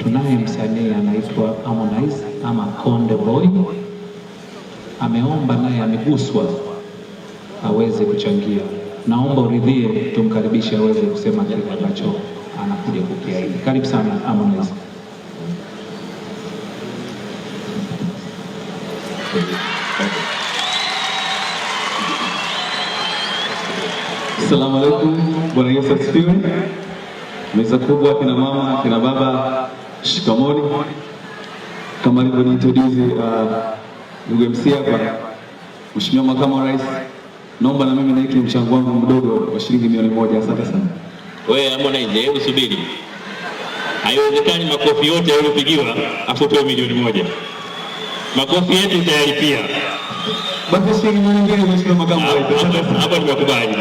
Tunaye msanii anaitwa Harmonize ama Konde Boy, ameomba naye ameguswa aweze kuchangia. Naomba uridhie tumkaribishe aweze kusema kile ambacho anakuja kukiahidi. Karibu sana Harmonize. Assalamu alaikum, Bwana Yesu asifiwe. Meza kubwa, kina mama, kina baba, shikamoni. Kama alivyoniintroduce ndugu MC hapa, Mheshimiwa Makamu wa Rais, naomba na mimi naiki mchango wangu mdogo wa shilingi milioni 1. Asante sana. Wewe Harmonize, hebu subiri. Haiwezekani makofi yote yaliyopigiwa afu toa milioni 1. Makofi yetu tayari pia. Basi shilingi nyingine Mheshimiwa Makamu wa Rais. Hapo nimekubali.